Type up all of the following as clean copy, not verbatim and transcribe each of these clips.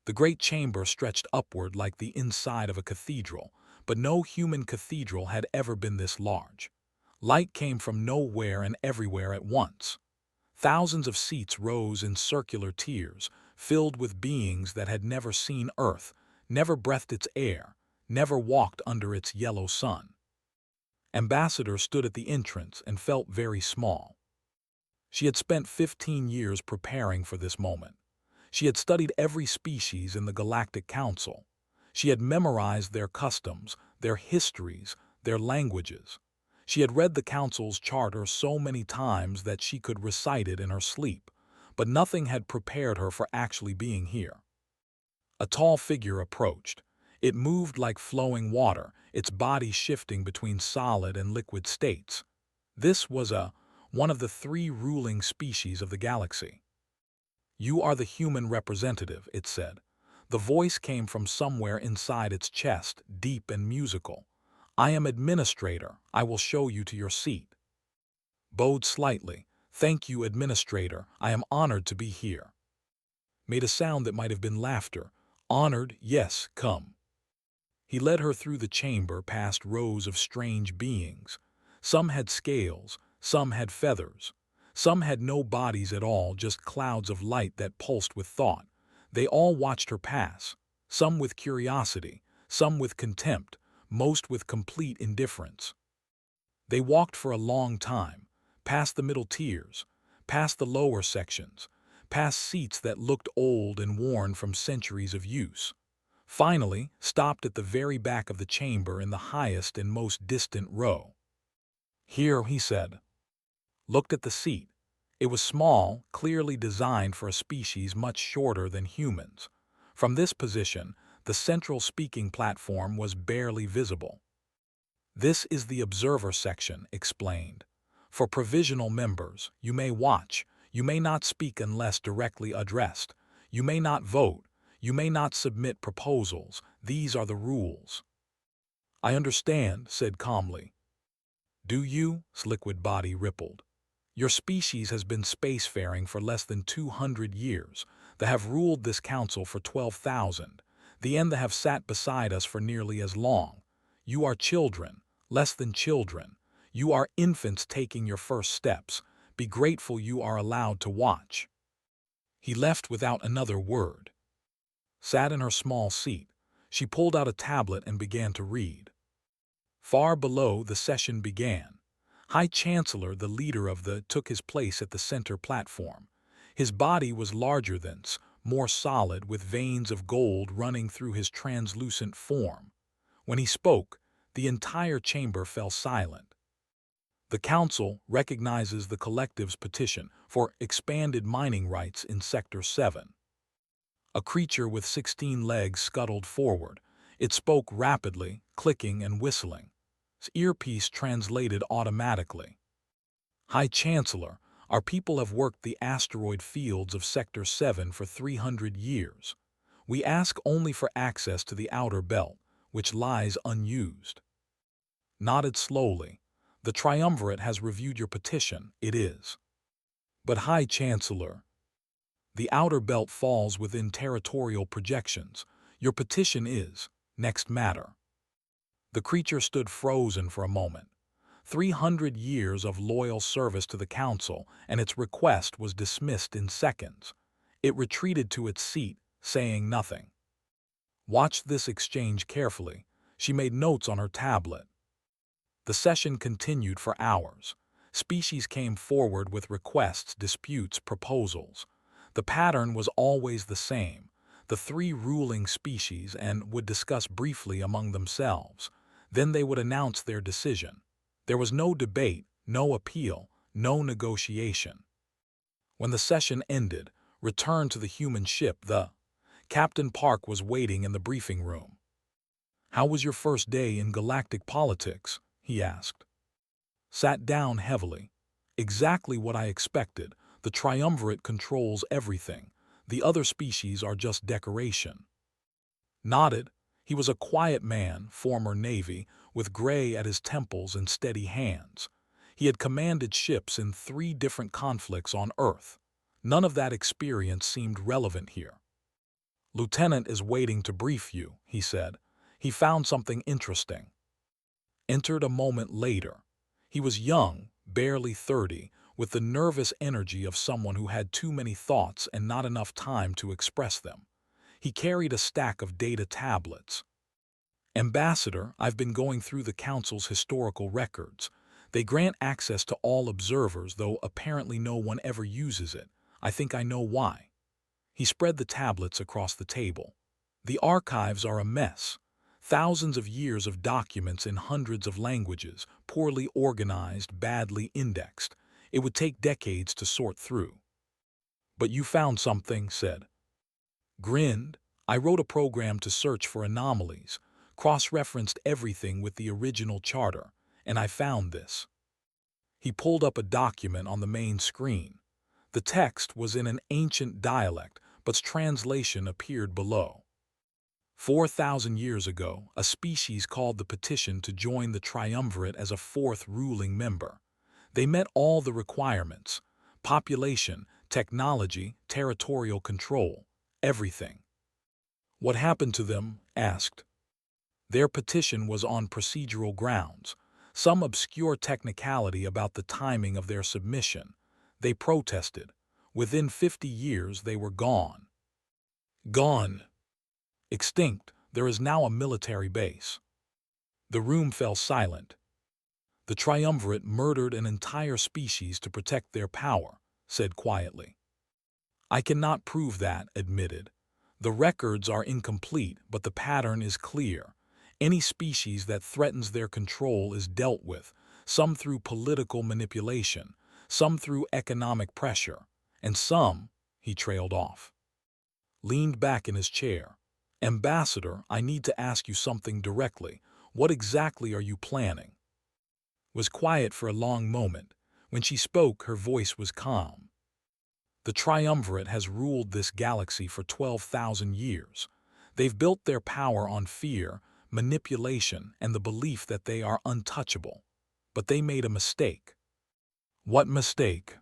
The great chamber stretched upward like the inside of a cathedral, but no human cathedral had ever been this large. Light came from nowhere and everywhere at once. Thousands of seats rose in circular tiers, filled with beings that had never seen Earth, never breathed its air, never walked under its yellow sun. Ambassador stood at the entrance and felt very small. She had spent 15 years preparing for this moment. She had studied every species in the Galactic Council. She had memorized their customs, their histories, their languages. She had read the Council's charter so many times that she could recite it in her sleep, but nothing had prepared her for actually being here. A tall figure approached. It moved like flowing water, its body shifting between solid and liquid states. This was one of the three ruling species of the galaxy. "You are the human representative," it said. The voice came from somewhere inside its chest, deep and musical. "I am Administrator. I will show you to your seat." Bowed slightly. "Thank you, Administrator. I am honored to be here." Made a sound that might have been laughter. "Honored, yes, come." He led her through the chamber past rows of strange beings. Some had scales, some had feathers. Some had no bodies at all, just clouds of light that pulsed with thought. They all watched her pass, some with curiosity, some with contempt, most with complete indifference. They walked for a long time, past the middle tiers, past the lower sections, past seats that looked old and worn from centuries of use. Finally, stopped at the very back of the chamber in the highest and most distant row. "Here," he said. Looked at the seat. It was small, clearly designed for a species much shorter than humans. From this position, the central speaking platform was barely visible. "This is the observer section," explained. "For provisional members, you may watch, you may not speak unless directly addressed, you may not vote, you may not submit proposals. These are the rules." "I understand," said calmly. "Do you?" Liquid body rippled. "Your species has been spacefaring for less than 200 years. They have ruled this council for 12,000. The end they have sat beside us for nearly as long. You are children, less than children. You are infants taking your first steps. Be grateful you are allowed to watch." He left without another word. Sat in her small seat. She pulled out a tablet and began to read. Far below, the session began. High Chancellor, the leader of took his place at the center platform. His body was larger than, more solid, with veins of gold running through his translucent form. When he spoke, the entire chamber fell silent. "The Council recognizes the collective's petition for expanded mining rights in Sector 7. A creature with 16 legs scuttled forward. It spoke rapidly, clicking and whistling. Its earpiece translated automatically. "High Chancellor, our people have worked the asteroid fields of Sector 7 for 300 years. We ask only for access to the outer belt, which lies unused." Nodded slowly. "The Triumvirate has reviewed your petition. It is. But High Chancellor, the outer belt falls within territorial projections. Your petition is next matter." The creature stood frozen for a moment. 300 years of loyal service to the Council, and its request was dismissed in seconds. It retreated to its seat, saying nothing. Watched this exchange carefully. She made notes on her tablet. The session continued for hours. Species came forward with requests, disputes, proposals. The pattern was always the same. The three ruling species and would discuss briefly among themselves. Then they would announce their decision. There was no debate, no appeal, no negotiation. When the session ended, returned to the human ship, Captain Park was waiting in the briefing room. "How was your first day in galactic politics?" he asked. Sat down heavily. "Exactly what I expected. The Triumvirate controls everything. The other species are just decoration." Nodded. He was a quiet man, former Navy, with gray at his temples and steady hands. He had commanded ships in 3 different conflicts on Earth. None of that experience seemed relevant here. "Lieutenant is waiting to brief you," he said. "He found something interesting." Entered a moment later. He was young, barely 30, with the nervous energy of someone who had too many thoughts and not enough time to express them. He carried a stack of data tablets. "Ambassador, I've been going through the Council's historical records. They grant access to all observers, though apparently no one ever uses it. I think I know why." He spread the tablets across the table. "The archives are a mess. Thousands of years of documents in hundreds of languages, poorly organized, badly indexed. It would take decades to sort through." "But you found something," said. Grinned. "I wrote a program to search for anomalies, cross-referenced everything with the original charter, and I found this." He pulled up a document on the main screen. The text was in an ancient dialect, but translation appeared below. 4,000 years ago, a species called the Petition to join the Triumvirate as a fourth ruling member. They met all the requirements: population, technology, territorial control, everything. "What happened to them?" asked. "Their petition was on procedural grounds, some obscure technicality about the timing of their submission. They protested. Within 50 years they were gone." "Gone." "Extinct. There is now a military base." The room fell silent. "The Triumvirate murdered an entire species to protect their power," said quietly. "I cannot prove that," admitted. "The records are incomplete, but the pattern is clear. Any species that threatens their control is dealt with, some through political manipulation, some through economic pressure, and some—" he trailed off. Leaned back in his chair. "Ambassador, I need to ask you something directly. What exactly are you planning?" Was quiet for a long moment. When she spoke, her voice was calm. "The Triumvirate has ruled this galaxy for 12,000 years. They've built their power on fear, manipulation, and the belief that they are untouchable. But they made a mistake." "What mistake?"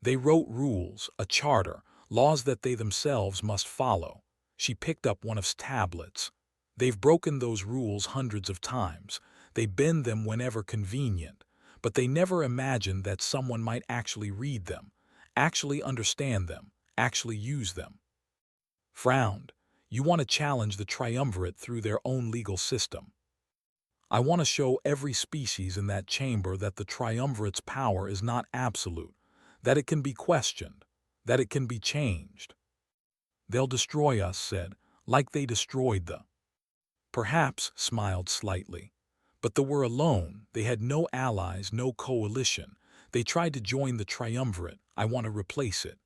"They wrote rules, a charter, laws that they themselves must follow." She picked up one of his tablets. "They've broken those rules hundreds of times. They bend them whenever convenient. But they never imagined that someone might actually read them, actually understand them, actually use them." Frowned. "You want to challenge the Triumvirate through their own legal system." "I want to show every species in that chamber that the Triumvirate's power is not absolute, that it can be questioned, that it can be changed." "They'll destroy us," said, "like they destroyed the—" "Perhaps," smiled slightly. "But they were alone. They had no allies, no coalition. They tried to join the Triumvirate. I want to replace it."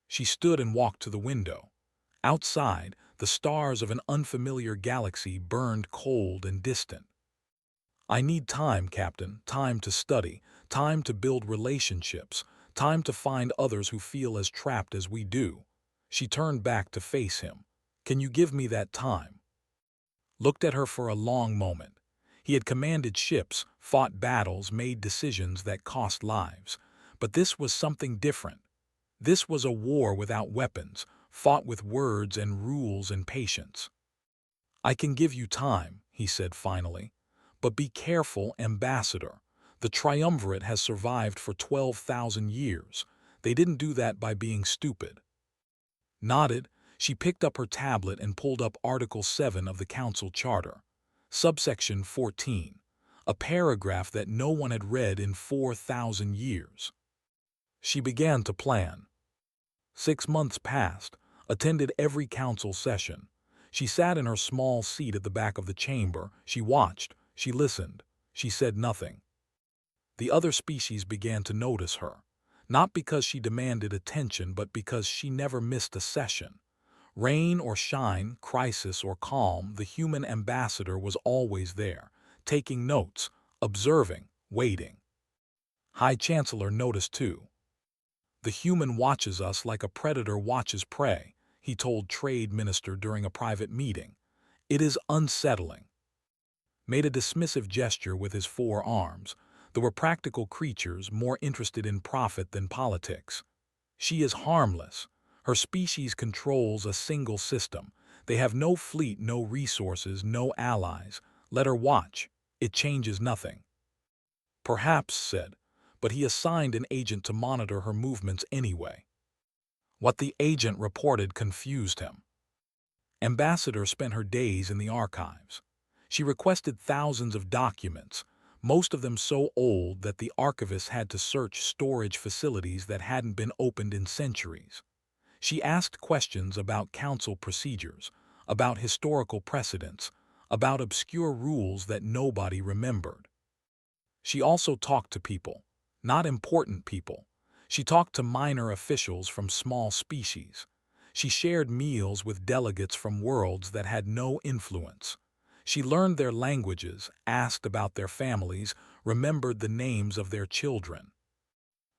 She stood and walked to the window. Outside, the stars of an unfamiliar galaxy burned cold and distant. "I need time, Captain, time to study, time to build relationships, time to find others who feel as trapped as we do." She turned back to face him. "Can you give me that time?" Looked at her for a long moment. He had commanded ships, fought battles, made decisions that cost lives. But this was something different. This was a war without weapons, fought with words and rules and patience. "I can give you time," he said finally. "But be careful, Ambassador. The Triumvirate has survived for 12,000 years. They didn't do that by being stupid." Nodded. She picked up her tablet and pulled up Article 7 of the Council Charter. Subsection 14. A paragraph that no one had read in 4,000 years. She began to plan. 6 months passed, attended every council session. She sat in her small seat at the back of the chamber. She watched, she listened, she said nothing. The other species began to notice her. Not because she demanded attention, but because she never missed a session. Rain or shine, crisis or calm, the human ambassador was always there, taking notes, observing, waiting. High Chancellor noticed too. "The human watches us like a predator watches prey," he told Trade Minister during a private meeting. "It is unsettling." Made a dismissive gesture with his 4 arms. There were practical creatures more interested in profit than politics. "She is harmless. Her species controls a single system. They have no fleet, no resources, no allies. Let her watch. It changes nothing. Perhaps, said, but he assigned an agent to monitor her movements anyway. What the agent reported confused him. Ambassador spent her days in the archives. She requested thousands of documents, most of them so old that the archivist had to search storage facilities that hadn't been opened in centuries. She asked questions about council procedures, about historical precedents, about obscure rules that nobody remembered. She also talked to people, not important people. She talked to minor officials from small species. She shared meals with delegates from worlds that had no influence. She learned their languages, asked about their families, remembered the names of their children.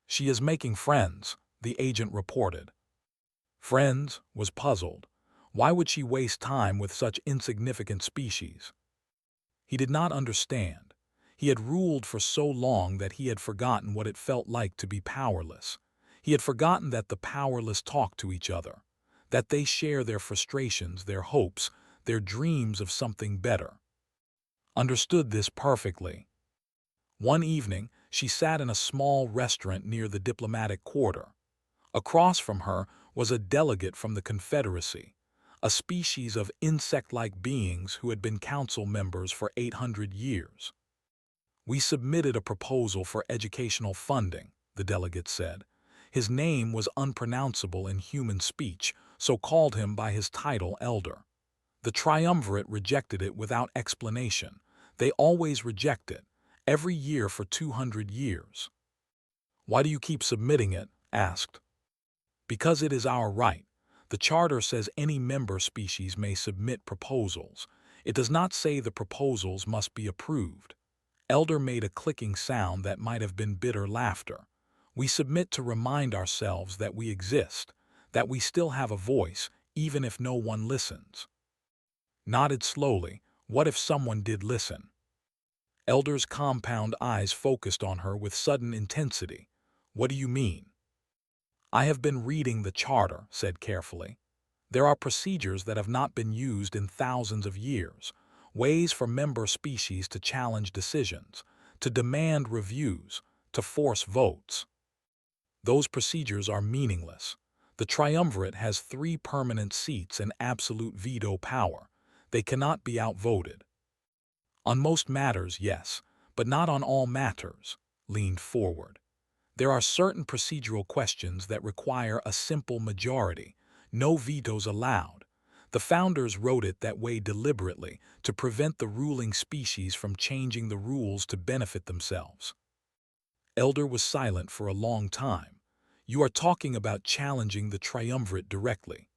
She is making friends, the agent reported. Friends was puzzled. Why would she waste time with such insignificant species? He did not understand. He had ruled for so long that he had forgotten what it felt like to be powerless. He had forgotten that the powerless talk to each other, that they share their frustrations, their hopes, their dreams of something better. Understood this perfectly. One evening, she sat in a small restaurant near the diplomatic quarter. Across from her was a delegate from the Confederacy, a species of insect-like beings who had been council members for 800 years. We submitted a proposal for educational funding, the delegate said. His name was unpronounceable in human speech, so called him by his title elder. The triumvirate rejected it without explanation. They always reject it, every year for 200 years. Why do you keep submitting it? Asked. Because it is our right. The charter says any member species may submit proposals. It does not say the proposals must be approved. Elder made a clicking sound that might have been bitter laughter. We submit to remind ourselves that we exist, that we still have a voice, even if no one listens. Nodded slowly. What if someone did listen? Elder's compound eyes focused on her with sudden intensity. What do you mean? I have been reading the charter, said carefully. There are procedures that have not been used in thousands of years, ways for member species to challenge decisions, to demand reviews, to force votes. Those procedures are meaningless. The triumvirate has 3 permanent seats and absolute veto power. They cannot be outvoted. On most matters, yes, but not on all matters, leaned forward. There are certain procedural questions that require a simple majority, no vetoes allowed. The founders wrote it that way deliberately to prevent the ruling species from changing the rules to benefit themselves. Elder was silent for a long time. You are talking about challenging the triumvirate directly.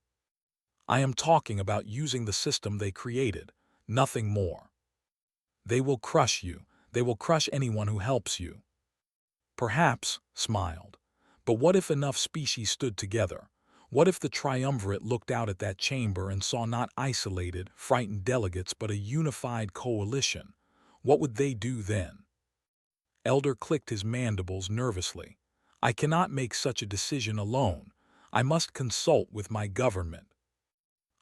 I am talking about using the system they created, nothing more. They will crush you. They will crush anyone who helps you. Perhaps, smiled. But what if enough species stood together? What if the triumvirate looked out at that chamber and saw not isolated, frightened delegates but a unified coalition? What would they do then? Elder clicked his mandibles nervously. I cannot make such a decision alone. I must consult with my government.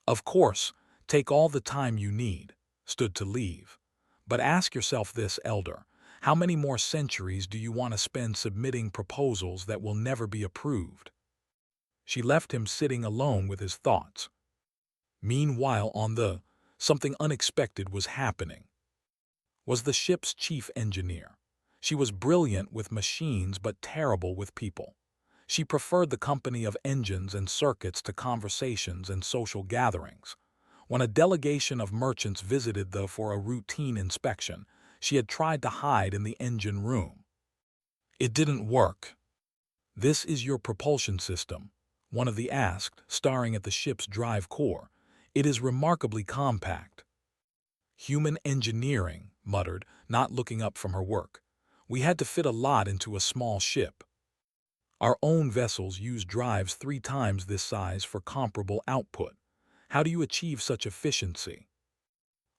Of course, take all the time you need. Stood to leave. But ask yourself this, Elder. How many more centuries do you want to spend submitting proposals that will never be approved? She left him sitting alone with his thoughts. Meanwhile, something unexpected was happening. Was the ship's chief engineer. She was brilliant with machines but terrible with people. She preferred the company of engines and circuits to conversations and social gatherings. When a delegation of merchants visited for a routine inspection, she had tried to hide in the engine room. It didn't work. This is your propulsion system, one of the asked, staring at the ship's drive core. It is remarkably compact. Human engineering, muttered, not looking up from her work. We had to fit a lot into a small ship. Our own vessels use drives 3 times this size for comparable output. How do you achieve such efficiency?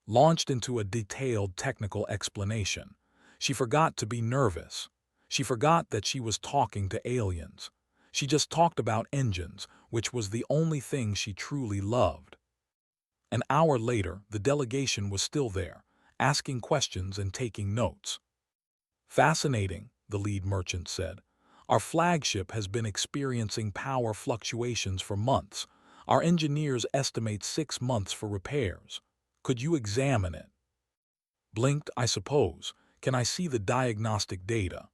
Launched into a detailed technical explanation. She forgot to be nervous. She forgot that she was talking to aliens. She just talked about engines, which was the only thing she truly loved. An hour later, the delegation was still there, asking questions and taking notes. "Fascinating," the lead merchant said. "Our flagship has been experiencing power fluctuations for months. Our engineers estimate 6 months for repairs. Could you examine it?" Blinked, "I suppose. Can I see the diagnostic data?"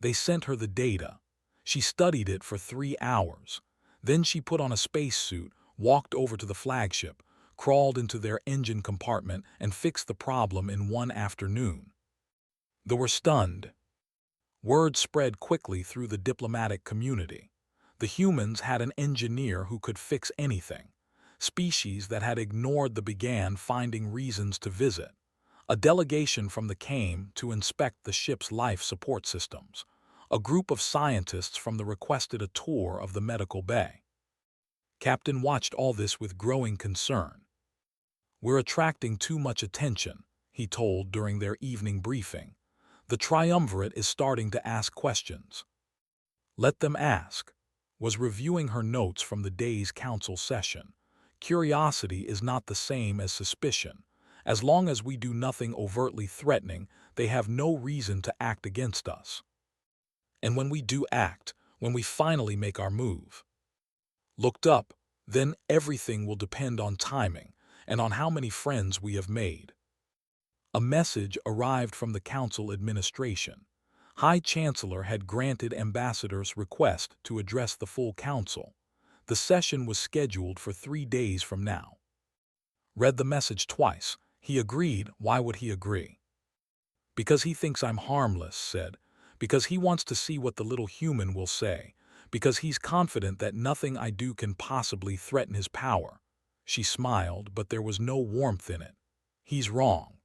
They sent her the data. She studied it for 3 hours. Then she put on a spacesuit, walked over to the flagship, crawled into their engine compartment, and fixed the problem in 1 afternoon. They were stunned. Word spread quickly through the diplomatic community. The humans had an engineer who could fix anything. Species that had ignored began finding reasons to visit. A delegation from the came to inspect the ship's life support systems. A group of scientists from the requested a tour of the medical bay. Captain watched all this with growing concern. "We're attracting too much attention," he told during their evening briefing. "The triumvirate is starting to ask questions." "Let them ask," was reviewing her notes from the day's council session. "Curiosity is not the same as suspicion. As long as we do nothing overtly threatening, they have no reason to act against us. And when we do act, when we finally make our move, looked up, then everything will depend on timing and on how many friends we have made." A message arrived from the council administration. High Chancellor had granted ambassadors' request to address the full council. The session was scheduled for 3 days from now. Read the message twice. He agreed. Why would he agree? "Because he thinks I'm harmless," said. "Because he wants to see what the little human will say. Because he's confident that nothing I do can possibly threaten his power." She smiled, but there was no warmth in it. "He's wrong."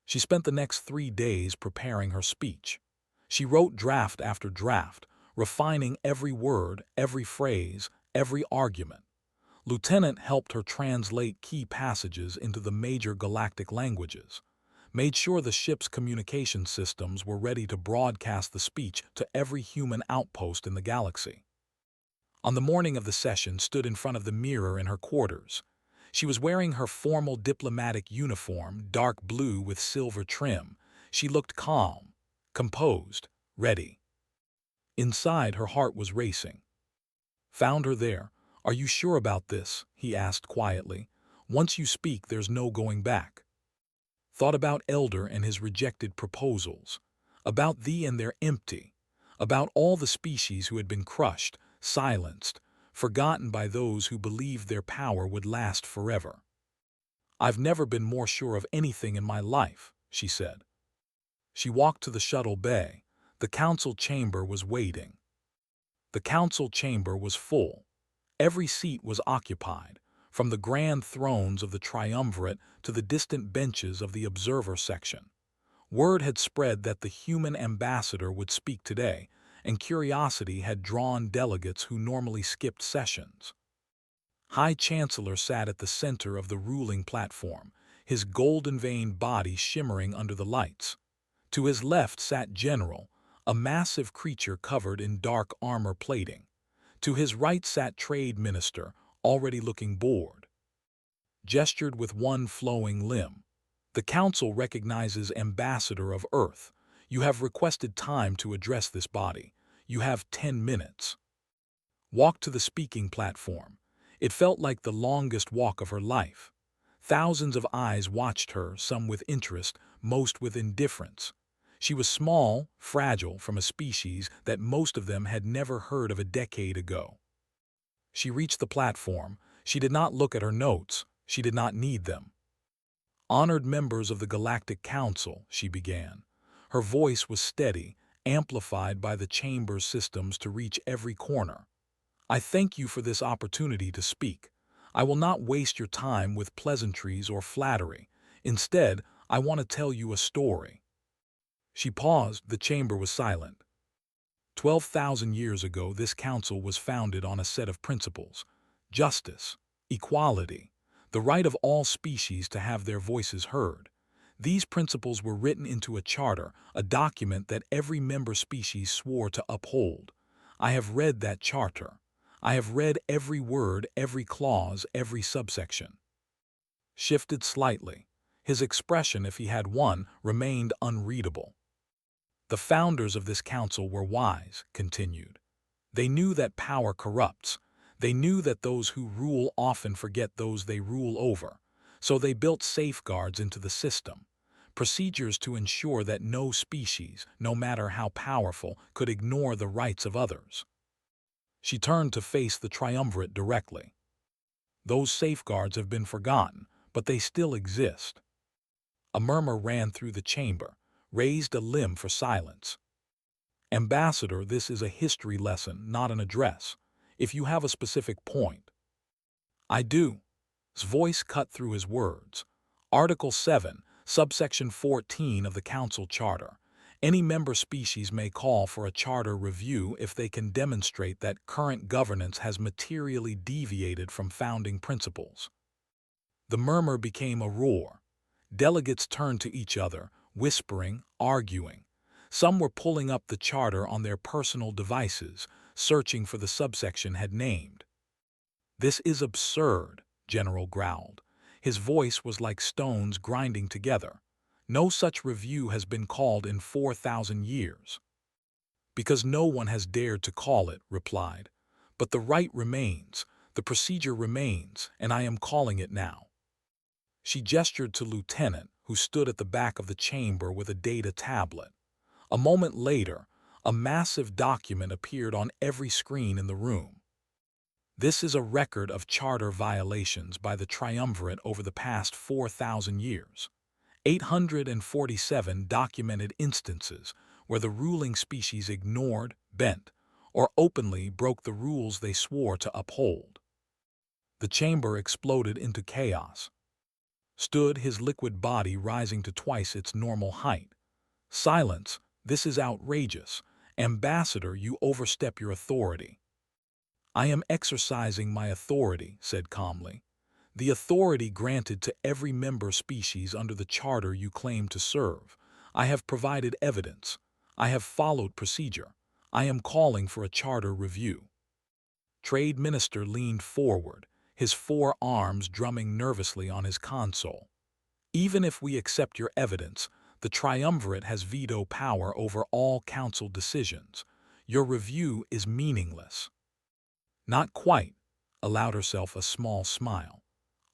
She spent the next 3 days preparing her speech. She wrote draft after draft, refining every word, every phrase, every argument. Lieutenant helped her translate key passages into the major galactic languages, made sure the ship's communication systems were ready to broadcast the speech to every human outpost in the galaxy. On the morning of the session, stood in front of the mirror in her quarters. She was wearing her formal diplomatic uniform, dark blue with silver trim. She looked calm, composed, ready. Inside, her heart was racing. "Found her there. Are you sure about this?" he asked quietly. "Once you speak, there's no going back." Thought about Elder and his rejected proposals, about thee and their empty, about all the species who had been crushed, silenced, forgotten by those who believed their power would last forever. "I've never been more sure of anything in my life," she said. She walked to the shuttle bay. The council chamber was waiting. The council chamber was full. Every seat was occupied, from the grand thrones of the triumvirate to the distant benches of the observer section. Word had spread that the human ambassador would speak today, and curiosity had drawn delegates who normally skipped sessions. High Chancellor sat at the center of the ruling platform, his golden-veined body shimmering under the lights. To his left sat General, a massive creature covered in dark armor plating. To his right sat Trade Minister, already looking bored. Gestured with one flowing limb. "The Council recognizes Ambassador of Earth. You have requested time to address this body. You have 10 minutes." Walked to the speaking platform. It felt like the longest walk of her life. Thousands of eyes watched her, some with interest, most with indifference. She was small, fragile, from a species that most of them had never heard of a decade ago. She reached the platform. She did not look at her notes. She did not need them. "Honored members of the Galactic Council," she began. Her voice was steady, amplified by the chamber's systems to reach every corner. "I thank you for this opportunity to speak. I will not waste your time with pleasantries or flattery. Instead, I want to tell you a story." She paused. The chamber was silent. 12,000 years ago, this council was founded on a set of principles: justice, equality, the right of all species to have their voices heard. These principles were written into a charter, a document that every member species swore to uphold. I have read that charter. I have read every word, every clause, every subsection. Shifted slightly. His expression, if he had one, remained unreadable. The founders of this council were wise, continued. They knew that power corrupts. They knew that those who rule often forget those they rule over. So they built safeguards into the system, procedures to ensure that no species, no matter how powerful, could ignore the rights of others. She turned to face the triumvirate directly. Those safeguards have been forgotten, but they still exist. A murmur ran through the chamber, raised a limb for silence. Ambassador, this is a history lesson, not an address. If you have a specific point. I do. His voice cut through his words. Article 7, subsection 14 of the Council Charter. Any member species may call for a charter review if they can demonstrate that current governance has materially deviated from founding principles. The murmur became a roar. Delegates turned to each other, whispering, arguing. Some were pulling up the charter on their personal devices, searching for the subsection had named. This is absurd, General growled. His voice was like stones grinding together. No such review has been called in 4,000 years. Because no one has dared to call it, replied. But the right remains, the procedure remains, and I am calling it now. She gestured to Lieutenant, who stood at the back of the chamber with a data tablet. A moment later, a massive document appeared on every screen in the room. This is a record of charter violations by the triumvirate over the past 4,000 years. 847 documented instances where the ruling species ignored, bent, or openly broke the rules they swore to uphold. The chamber exploded into chaos. Stood his liquid body rising to twice its normal height. Silence, this is outrageous. Ambassador, you overstep your authority. I am exercising my authority, said calmly. The authority granted to every member species under the charter you claim to serve. I have provided evidence. I have followed procedure. I am calling for a charter review. Trade Minister leaned forward, his four arms drumming nervously on his console. Even if we accept your evidence, the triumvirate has veto power over all council decisions. Your review is meaningless. Not quite, allowed herself a small smile.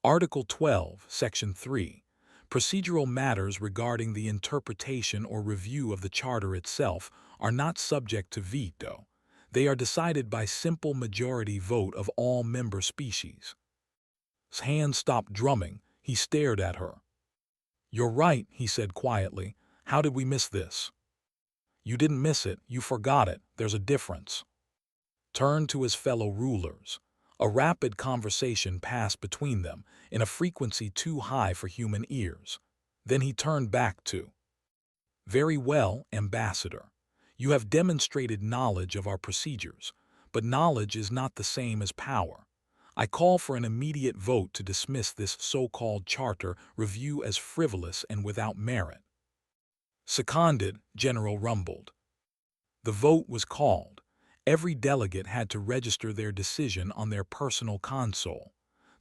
Article 12, Section 3. Procedural matters regarding the interpretation or review of the charter itself are not subject to veto. They are decided by simple majority vote of all member species. His hand stopped drumming. He stared at her. You're right, he said quietly. How did we miss this? You didn't miss it, you forgot it. There's a difference. Turned to his fellow rulers. A rapid conversation passed between them in a frequency too high for human ears. Then he turned back to, Very well, Ambassador. You have demonstrated knowledge of our procedures, but knowledge is not the same as power. I call for an immediate vote to dismiss this so-called charter review as frivolous and without merit. Seconded, General rumbled. The vote was called. Every delegate had to register their decision on their personal console.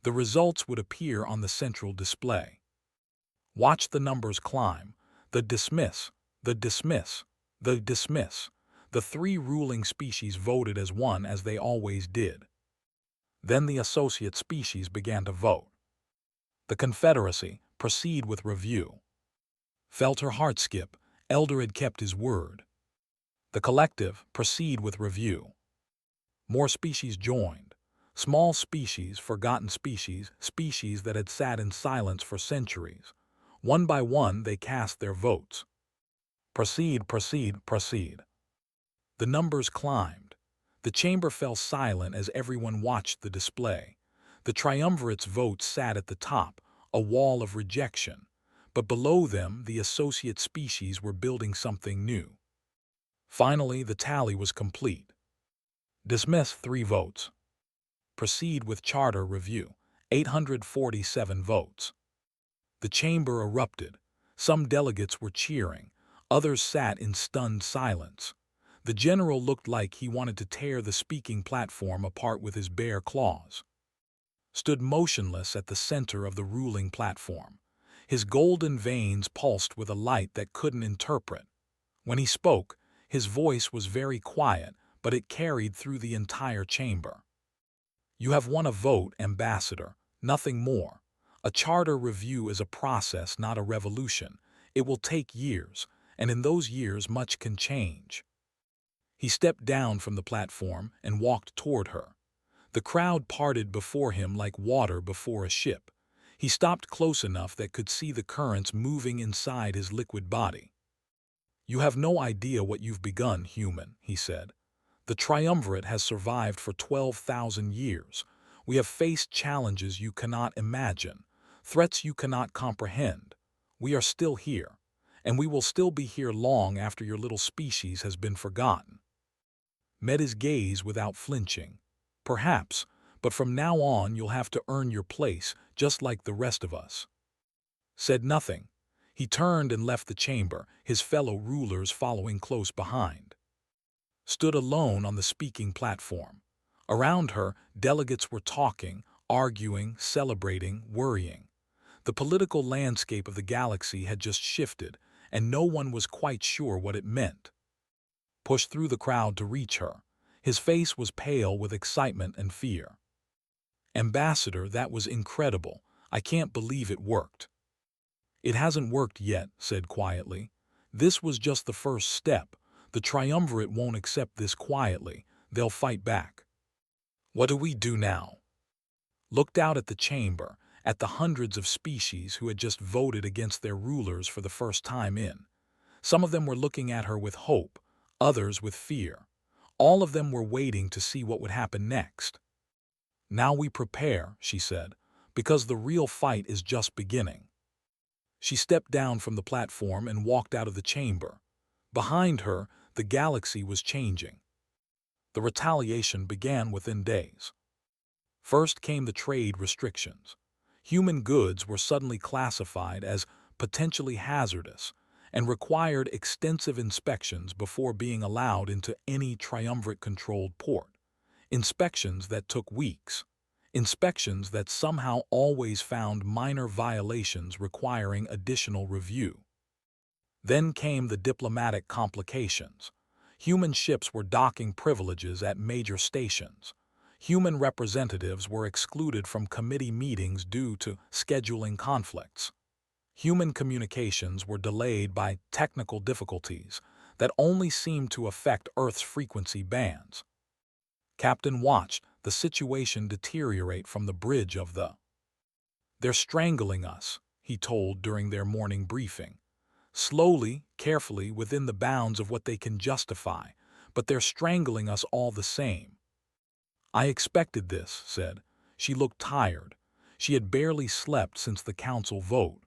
The results would appear on the central display. Watch the numbers climb. The dismiss, the dismiss, the dismiss. The three ruling species voted as one as they always did. Then the associate species began to vote. The Confederacy, proceed with review. Felt her heart skip. Elder had kept his word. The collective, proceed with review. More species joined. Small species, forgotten species, species that had sat in silence for centuries. One by one, they cast their votes. Proceed, proceed, proceed. The numbers climbed. The chamber fell silent as everyone watched the display. The triumvirate's votes sat at the top, a wall of rejection. But below them, the associate species were building something new. Finally, the tally was complete. Dismiss 3 votes. Proceed with charter review, 847 votes. The chamber erupted. Some delegates were cheering. Others sat in stunned silence. The general looked like he wanted to tear the speaking platform apart with his bare claws. Stood motionless at the center of the ruling platform. His golden veins pulsed with a light that couldn't interpret. When he spoke, his voice was very quiet, but it carried through the entire chamber. You have won a vote, Ambassador, nothing more. A charter review is a process, not a revolution. It will take years, and in those years much can change. He stepped down from the platform and walked toward her. The crowd parted before him like water before a ship. He stopped close enough that could see the currents moving inside his liquid body. You have no idea what you've begun, human, he said. The triumvirate has survived for 12,000 years. We have faced challenges you cannot imagine, threats you cannot comprehend. We are still here, and we will still be here long after your little species has been forgotten. Met his gaze without flinching. Perhaps, but from now on you'll have to earn your place, just like the rest of us. Said nothing. He turned and left the chamber, his fellow rulers following close behind. Stood alone on the speaking platform. Around her, delegates were talking, arguing, celebrating, worrying. The political landscape of the galaxy had just shifted, and no one was quite sure what it meant. Pushed through the crowd to reach her. His face was pale with excitement and fear. Ambassador, that was incredible. I can't believe it worked. It hasn't worked yet, said quietly. This was just the first step. The triumvirate won't accept this quietly. They'll fight back. What do we do now? Looked out at the chamber, at the hundreds of species who had just voted against their rulers for the first time in. Some of them were looking at her with hope, others with fear. All of them were waiting to see what would happen next. Now we prepare, she said, because the real fight is just beginning. She stepped down from the platform and walked out of the chamber. Behind her, the galaxy was changing. The retaliation began within days. First came the trade restrictions. Human goods were suddenly classified as potentially hazardous and required extensive inspections before being allowed into any triumvirate-controlled port. Inspections that took weeks. Inspections that somehow always found minor violations requiring additional review. Then came the diplomatic complications. Human ships were docking privileges at major stations. Human representatives were excluded from committee meetings due to scheduling conflicts. Human communications were delayed by technical difficulties that only seemed to affect Earth's frequency bands. Captain watched the situation deteriorate from the bridge of the. They're strangling us, he told during their morning briefing. Slowly, carefully, within the bounds of what they can justify, but they're strangling us all the same. I expected this, said. She looked tired. She had barely slept since the council vote.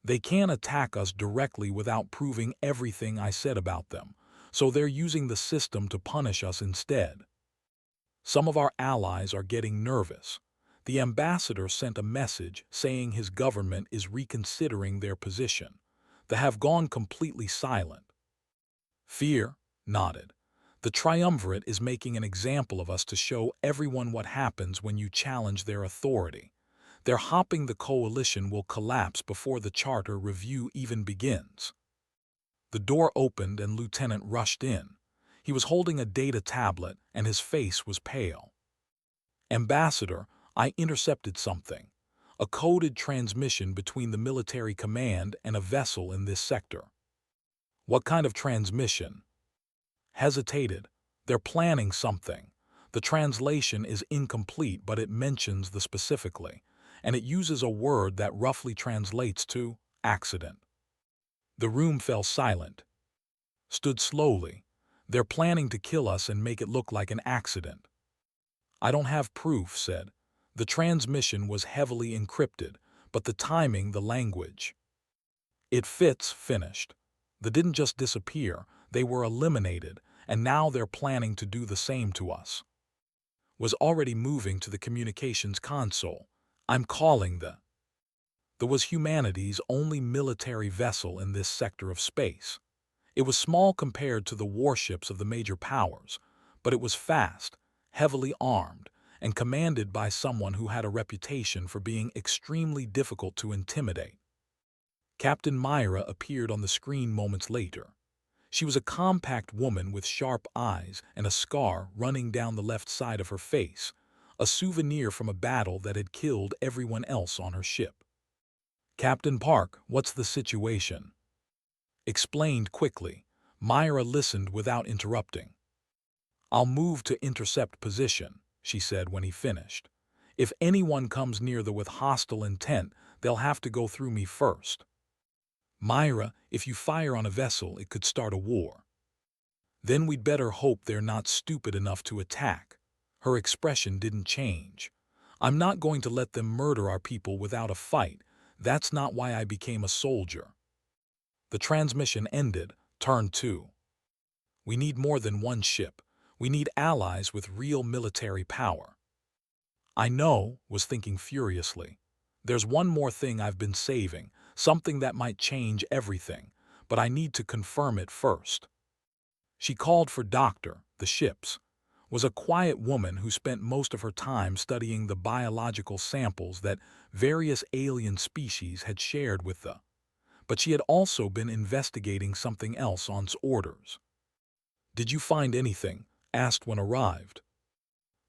They can't attack us directly without proving everything I said about them, so they're using the system to punish us instead. Some of our allies are getting nervous. The ambassador sent a message saying his government is reconsidering their position. They have gone completely silent. Fear nodded. The triumvirate is making an example of us to show everyone what happens when you challenge their authority. They're hoping the coalition will collapse before the charter review even begins. The door opened and Lieutenant rushed in. He was holding a data tablet and his face was pale. Ambassador, I intercepted something. A coded transmission between the military command and a vessel in this sector. What kind of transmission? Hesitated. They're planning something. The translation is incomplete, but it mentions the specifically, and it uses a word that roughly translates to accident. The room fell silent. Stood slowly. They're planning to kill us and make it look like an accident. I don't have proof, said. The transmission was heavily encrypted, but the timing, the language. It fits, finished. They didn't just disappear, they were eliminated, and now they're planning to do the same to us. Was already moving to the communications console. I'm calling the. There was humanity's only military vessel in this sector of space. It was small compared to the warships of the major powers, but it was fast, heavily armed, and commanded by someone who had a reputation for being extremely difficult to intimidate. Captain Myra appeared on the screen moments later. She was a compact woman with sharp eyes and a scar running down the left side of her face, a souvenir from a battle that had killed everyone else on her ship. "Captain Park, what's the situation?" Explained quickly. Myra listened without interrupting. "I'll move to intercept position," she said when he finished. "If anyone comes near with hostile intent, they'll have to go through me first. Myra, if you fire on a vessel, it could start a war. Then we'd better hope they're not stupid enough to attack." Her expression didn't change. "I'm not going to let them murder our people without a fight. That's not why I became a soldier." The transmission ended. Turn 2. "We need more than one ship. We need allies with real military power." "I know," was thinking furiously. "There's one more thing I've been saving, something that might change everything, but I need to confirm it first." She called for Doctor, the ship's, was a quiet woman who spent most of her time studying the biological samples that various alien species had shared with the. But she had also been investigating something else on orders. "Did you find anything?" asked when arrived.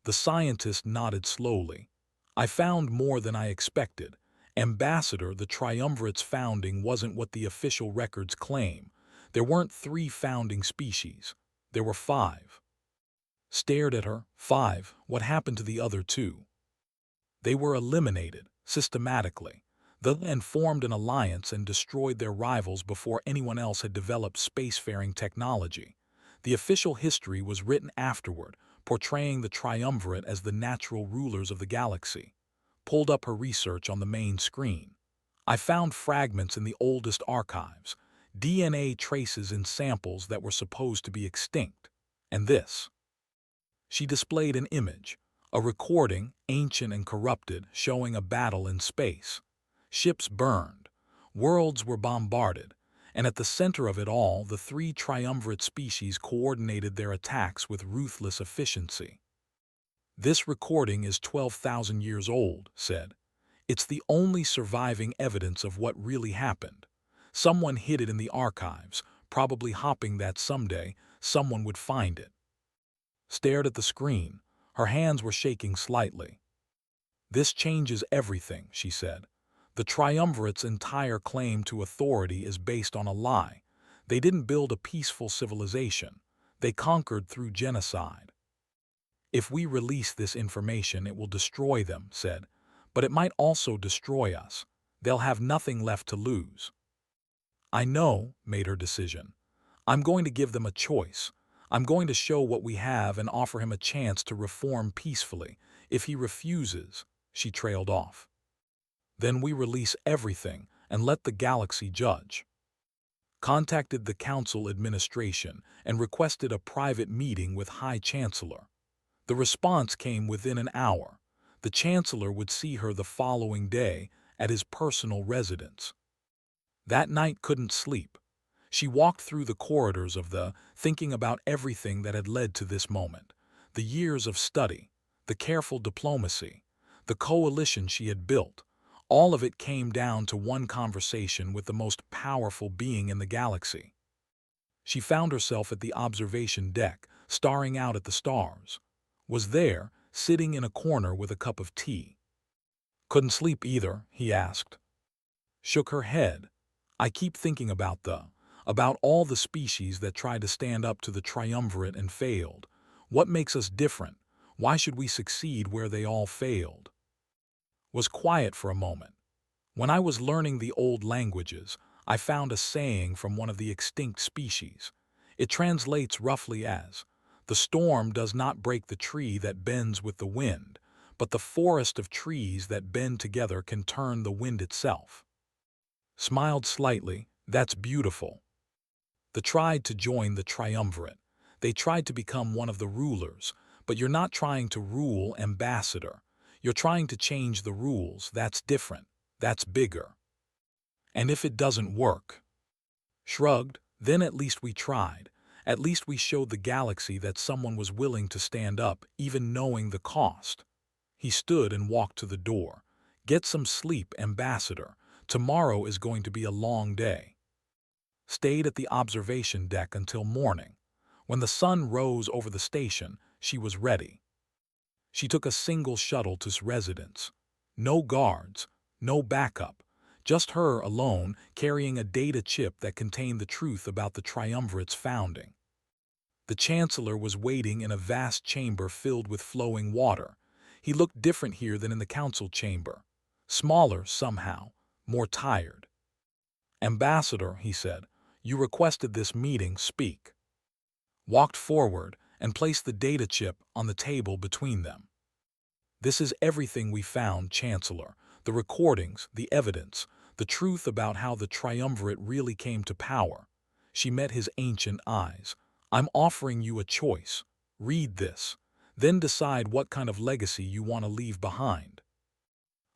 The scientist nodded slowly. "I found more than I expected. Ambassador, the Triumvirate's founding wasn't what the official records claim. There weren't 3 founding species. There were 5. Stared at her. 5. What happened to the other 2? "They were eliminated, systematically. Then formed an alliance and destroyed their rivals before anyone else had developed spacefaring technology. The official history was written afterward, portraying the Triumvirate as the natural rulers of the galaxy." Pulled up her research on the main screen. "I found fragments in the oldest archives, DNA traces in samples that were supposed to be extinct. And this." She displayed an image, a recording, ancient and corrupted, showing a battle in space. Ships burned, worlds were bombarded, and at the center of it all, the 3 triumvirate species coordinated their attacks with ruthless efficiency. "This recording is 12,000 years old," said. "It's the only surviving evidence of what really happened. Someone hid it in the archives, probably hoping that someday someone would find it." Stared at the screen. Her hands were shaking slightly. "This changes everything," she said. "The Triumvirate's entire claim to authority is based on a lie. They didn't build a peaceful civilization. They conquered through genocide. If we release this information, it will destroy them," said. "But it might also destroy us. They'll have nothing left to lose." "I know," made her decision. "I'm going to give them a choice. I'm going to show what we have and offer him a chance to reform peacefully. If he refuses," she trailed off, "then we release everything and let the galaxy judge." Contacted the Council administration and requested a private meeting with High Chancellor. The response came within an hour. The Chancellor would see her the following day at his personal residence. That night couldn't sleep. She walked through the corridors of thinking about everything that had led to this moment. The years of study, the careful diplomacy, the coalition she had built. All of it came down to one conversation with the most powerful being in the galaxy. She found herself at the observation deck, staring out at the stars. Was there, sitting in a corner with a cup of tea. "Couldn't sleep either?" he asked. Shook her head. "I keep thinking about all the species that tried to stand up to the Triumvirate and failed. What makes us different? Why should we succeed where they all failed?" Was quiet for a moment. "When I was learning the old languages, I found a saying from one of the extinct species. It translates roughly as, 'The storm does not break the tree that bends with the wind, but the forest of trees that bend together can turn the wind itself.'" Smiled slightly. "That's beautiful." They tried to join the Triumvirate. They tried to become one of the rulers, but you're not trying to rule, Ambassador. You're trying to change the rules. That's different. That's bigger. "And if it doesn't work?" Shrugged. Then at least we tried. At least we showed the galaxy that someone was willing to stand up, even knowing the cost. He stood and walked to the door. Get some sleep, Ambassador. Tomorrow is going to be a long day. Stayed at the observation deck until morning. When the sun rose over the station, she was ready. She took a single shuttle to residence. No guards, no backup, just her alone carrying a data chip that contained the truth about the Triumvirate's founding. The Chancellor was waiting in a vast chamber filled with flowing water. He looked different here than in the council chamber. Smaller somehow, more tired. Ambassador, he said, you requested this meeting, speak. Walked forward and placed the data chip on the table between them. This is everything we found, Chancellor. The recordings, the evidence, the truth about how the Triumvirate really came to power. She met his ancient eyes. I'm offering you a choice. Read this. Then decide what kind of legacy you want to leave behind.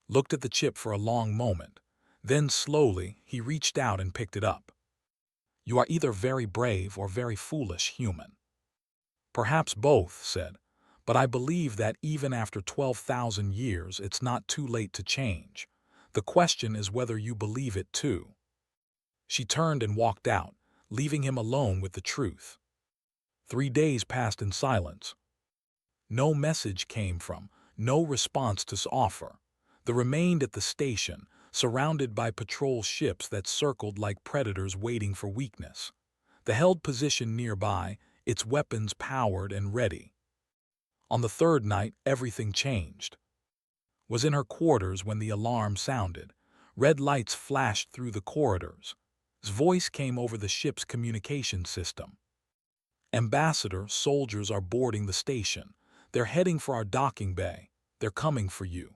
Looked at the chip for a long moment. Then slowly, he reached out and picked it up. You are either very brave or very foolish human. Perhaps both, said, but I believe that even after 12,000 years, it's not too late to change. The question is whether you believe it too. She turned and walked out, leaving him alone with the truth. 3 days passed in silence. No message came from, no response to offer. They remained at the station, surrounded by patrol ships that circled like predators waiting for weakness. They held position nearby, its weapons powered and ready. On the third night, everything changed. Was in her quarters when the alarm sounded. Red lights flashed through the corridors. His voice came over the ship's communication system. Ambassador, soldiers are boarding the station. They're heading for our docking bay. They're coming for you.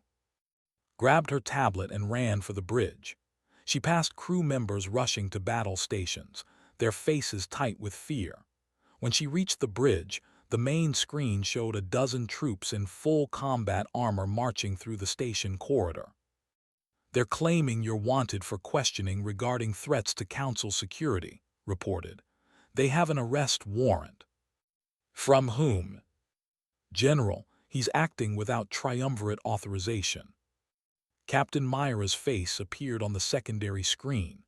Grabbed her tablet and ran for the bridge. She passed crew members rushing to battle stations, their faces tight with fear. When she reached the bridge, the main screen showed a dozen troops in full combat armor marching through the station corridor. They're claiming you're wanted for questioning regarding threats to council security, reported. They have an arrest warrant. From whom? General, he's acting without triumvirate authorization. Captain Myra's face appeared on the secondary screen.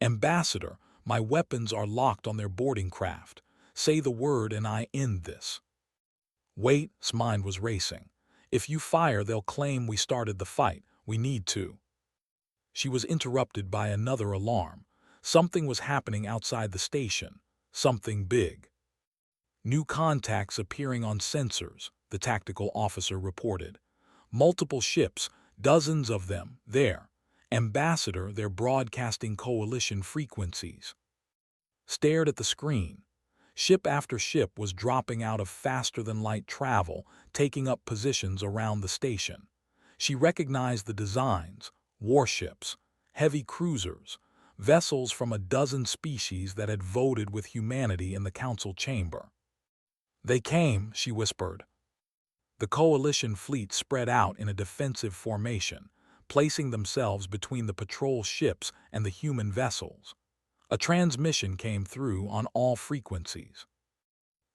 Ambassador, my weapons are locked on their boarding craft. Say the word and I end this. Wait, his mind was racing. If you fire, they'll claim we started the fight. We need to. She was interrupted by another alarm. Something was happening outside the station. Something big. New contacts appearing on sensors, the tactical officer reported. Multiple ships, dozens of them, there. Ambassador, they're broadcasting coalition frequencies. Stared at the screen. Ship after ship was dropping out of faster-than-light travel, taking up positions around the station. She recognized the designs, warships, heavy cruisers, vessels from a dozen species that had voted with humanity in the council chamber. They came, she whispered. The coalition fleet spread out in a defensive formation, placing themselves between the patrol ships and the human vessels. A transmission came through on all frequencies.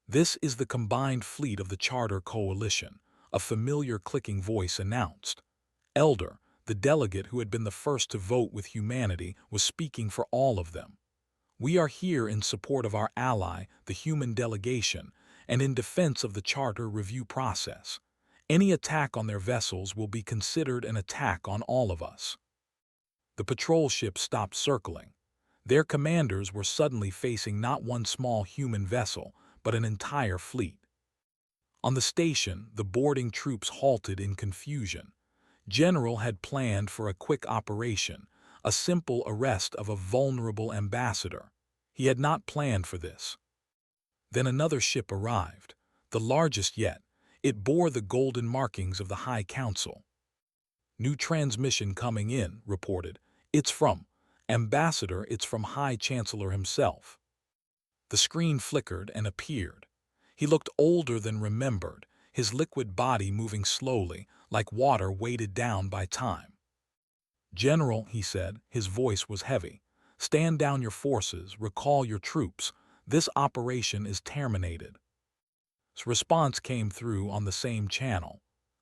This is the combined fleet of the Charter Coalition, a familiar clicking voice announced. Elder, the delegate who had been the first to vote with humanity, was speaking for all of them. We are here in support of our ally, the human delegation, and in defense of the Charter review process. Any attack on their vessels will be considered an attack on all of us. The patrol ships stopped circling. Their commanders were suddenly facing not one small human vessel, but an entire fleet. On the station, the boarding troops halted in confusion. General had planned for a quick operation, a simple arrest of a vulnerable ambassador. He had not planned for this. Then another ship arrived, the largest yet. It bore the golden markings of the High Council. New transmission coming in, reported. It's from Ambassador, it's from High Chancellor himself. The screen flickered and appeared. He looked older than remembered, his liquid body moving slowly, like water weighted down by time. General, he said, his voice was heavy. Stand down your forces, recall your troops. This operation is terminated. Response came through on the same channel.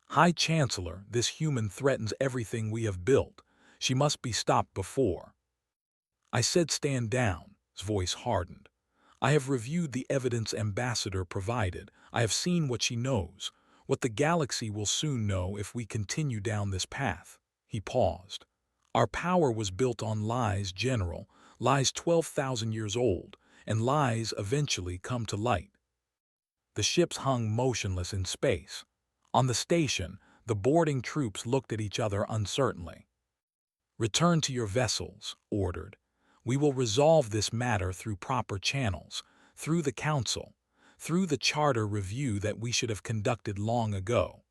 High Chancellor, this human threatens everything we have built. She must be stopped before. I said stand down. His voice hardened. I have reviewed the evidence Ambassador provided. I have seen what she knows, what the galaxy will soon know if we continue down this path. He paused. Our power was built on lies, General, lies 12,000 years old, and lies eventually come to light. The ships hung motionless in space. On the station, the boarding troops looked at each other uncertainly. Return to your vessels, ordered. We will resolve this matter through proper channels, through the Council, through the charter review that we should have conducted long ago.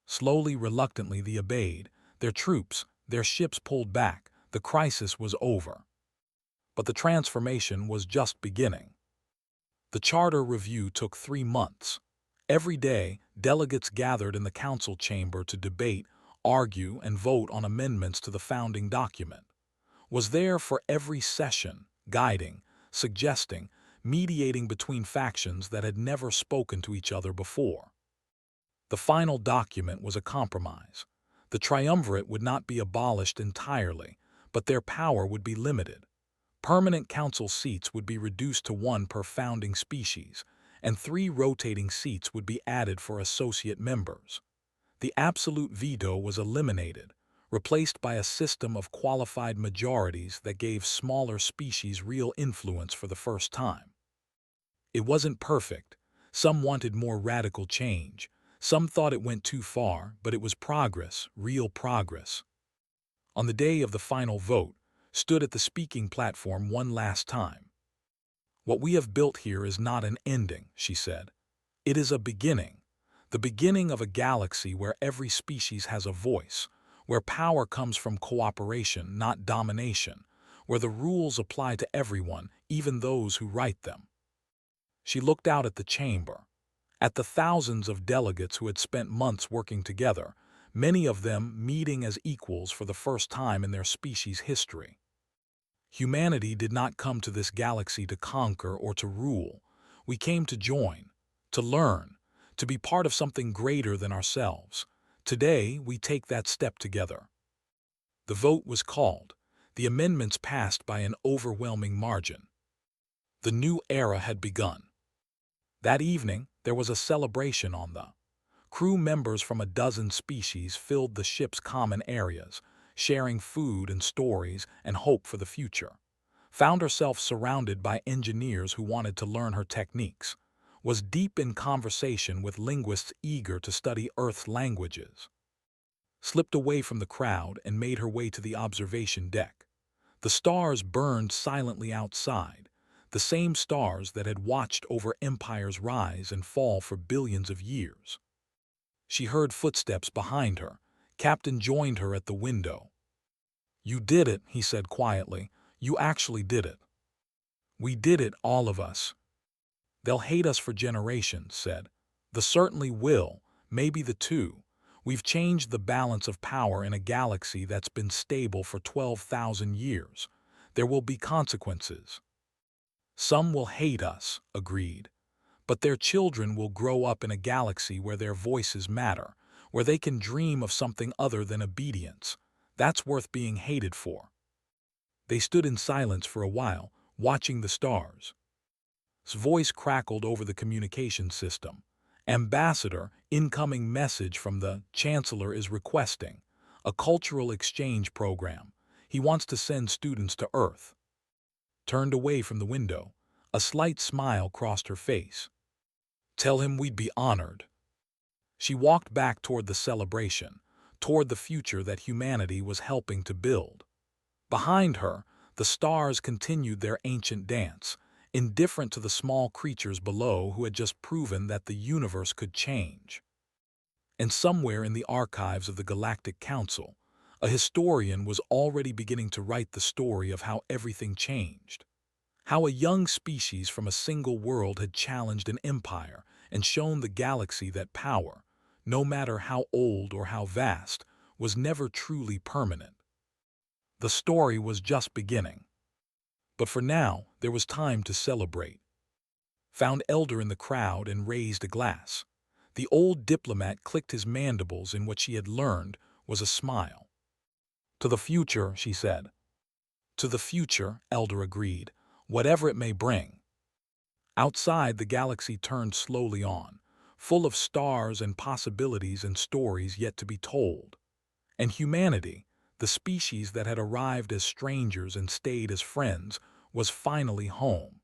Slowly, reluctantly, they obeyed. Their troops, their ships pulled back. The crisis was over. But the transformation was just beginning. The charter review took 3 months. Every day, delegates gathered in the council chamber to debate, argue, and vote on amendments to the founding document. Was there for every session, guiding, suggesting, mediating between factions that had never spoken to each other before. The final document was a compromise. The triumvirate would not be abolished entirely, but their power would be limited. Permanent council seats would be reduced to 1 per founding species, and 3 rotating seats would be added for associate members. The absolute veto was eliminated, replaced by a system of qualified majorities that gave smaller species real influence for the first time. It wasn't perfect. Some wanted more radical change. Some thought it went too far, but it was progress, real progress. On the day of the final vote, stood at the speaking platform one last time. What we have built here is not an ending, she said. It is a beginning. The beginning of a galaxy where every species has a voice, where power comes from cooperation, not domination, where the rules apply to everyone, even those who write them. She looked out at the chamber, at the thousands of delegates who had spent months working together, many of them meeting as equals for the first time in their species' history. Humanity did not come to this galaxy to conquer or to rule. We came to join, to learn, to be part of something greater than ourselves. Today, we take that step together. The vote was called. The amendments passed by an overwhelming margin. The new era had begun. That evening, there was a celebration on the crew. Members from a dozen species filled the ship's common areas, sharing food and stories and hope for the future. Found herself surrounded by engineers who wanted to learn her techniques. Was deep in conversation with linguists eager to study Earth's languages. Slipped away from the crowd and made her way to the observation deck. The stars burned silently outside, the same stars that had watched over empires rise and fall for billions of years. She heard footsteps behind her. Captain joined her at the window. "You did it," he said quietly. "You actually did it." "We did it, all of us." "They'll hate us for generations," said. "The certainly will, maybe the two. We've changed the balance of power in a galaxy that's been stable for 12,000 years. There will be consequences." "Some will hate us," agreed. "But their children will grow up in a galaxy where their voices matter, where they can dream of something other than obedience. That's worth being hated for." They stood in silence for a while, watching the stars. His voice crackled over the communication system. "Ambassador, incoming message from the Chancellor is requesting a cultural exchange program. He wants to send students to Earth." Turned away from the window. A slight smile crossed her face. "Tell him we'd be honored." She walked back toward the celebration, toward the future that humanity was helping to build. Behind her, the stars continued their ancient dance, indifferent to the small creatures below who had just proven that the universe could change. And somewhere in the archives of the Galactic Council, a historian was already beginning to write the story of how everything changed. How a young species from a single world had challenged an empire and shown the galaxy that power, no matter how old or how vast, was never truly permanent. The story was just beginning. But for now, there was time to celebrate. Found Elder in the crowd and raised a glass. The old diplomat clicked his mandibles in what she had learned was a smile. "To the future," she said. "To the future," Elder agreed, "whatever it may bring." Outside, the galaxy turned slowly on, full of stars and possibilities and stories yet to be told. And humanity, the species that had arrived as strangers and stayed as friends, was finally home.